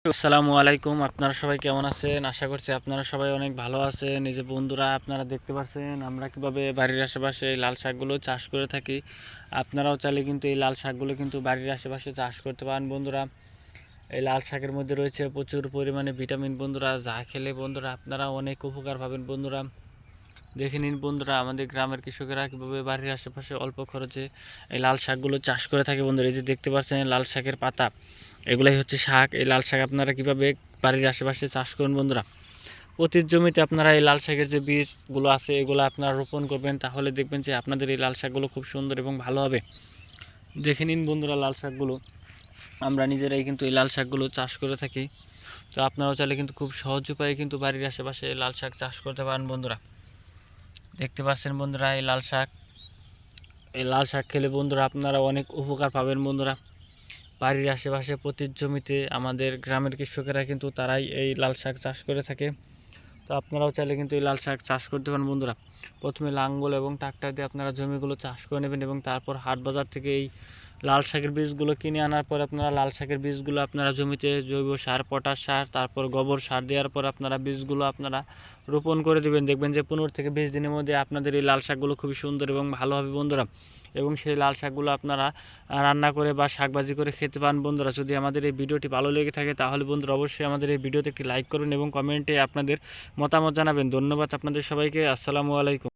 আসসালামু আলাইকুম। আপনারা সবাই কেমন আছেন? আশা করছি আপনারা সবাই অনেক ভালো আছেন। এই যে বন্ধুরা, আপনারা দেখতে পাচ্ছেন আমরা কিভাবে বাড়ির আশেপাশে এই লাল শাকগুলো চাষ করে থাকি। আপনারাও চাইলে কিন্তু এই লাল শাকগুলো কিন্তু বাড়ির আশেপাশে চাষ করতে পারেন বন্ধুরা। এই লাল শাকের মধ্যে রয়েছে প্রচুর পরিমাণে ভিটামিন বন্ধুরা, যা খেলে বন্ধুরা আপনারা অনেক উপকার পাবেন বন্ধুরা। দেখে নিন বন্ধুরা, আমাদের গ্রামের কৃষকেরা কীভাবে বাড়ির আশেপাশে অল্প খরচে এই লাল শাকগুলো চাষ করে থাকে বন্ধুরা। এই যে দেখতে পাচ্ছেন লাল শাকের পাতা, এগুলাই হচ্ছে শাক। এই লাল শাক আপনারা কীভাবে বাড়ির আশেপাশে চাষ করুন বন্ধুরা। প্রতি জমিতে আপনারা এই লাল শাকের যে বীজগুলো আছে এগুলো আপনারা রোপণ করবেন, তাহলে দেখবেন যে আপনাদের এই লাল শাকগুলো খুব সুন্দর এবং ভালো হবে। দেখে নিন বন্ধুরা, লাল শাকগুলো আমরা নিজেরাই কিন্তু এই লাল শাকগুলো চাষ করে থাকি। তো আপনারাও চাইলে কিন্তু খুব সহজ উপায়ে কিন্তু বাড়ির আশেপাশে লাল শাক চাষ করতে পারেন বন্ধুরা। দেখতে পাচ্ছেন বন্ধুরা, এই লাল শাক খেলে বন্ধুরা আপনারা অনেক উপকার পাবেন বন্ধুরা। বাড়ির আশেপাশে প্রতি জমিতে আমাদের গ্রামের কৃষকেরা কিন্তু তারাই এই লাল শাক চাষ করে থাকে। তো আপনারাও চাইলে কিন্তু এই লাল শাক চাষ করতে পারেন বন্ধুরা। প্রথমে লাঙ্গল এবং ট্রাক্টর দিয়ে আপনারা জমিগুলো চাষ করে নেবেন এবং তারপর হাট বাজার থেকে এই লাল শাকের বীজগুলো কিনে আনার পর আপনারা লাল শাকের বীজগুলো আপনারা জমিতে জৈব সার, পটাশ সার, তারপর গোবর সার দেওয়ার পর আপনারা বীজগুলো আপনারা রোপণ করে দেবেন। দেখবেন যে 15 থেকে 20 দিনের মধ্যে আপনাদের এই লাল শাকগুলো খুবই সুন্দর এবং ভালো হবে বন্ধুরা। এবং সেই লাল শাকগুলো আপনারা রান্না করে বা শাকভাজি করে খেতে পান বন্ধুরা। যদি আমাদের এই ভিডিওটি ভালো লেগে থাকে তাহলে বন্ধুরা অবশ্যই আমাদের এই ভিডিওতে একটি লাইক করুন এবং কমেন্টে আপনাদের মতামত জানাবেন। ধন্যবাদ আপনাদের সবাইকে। আসসালামু আলাইকুম।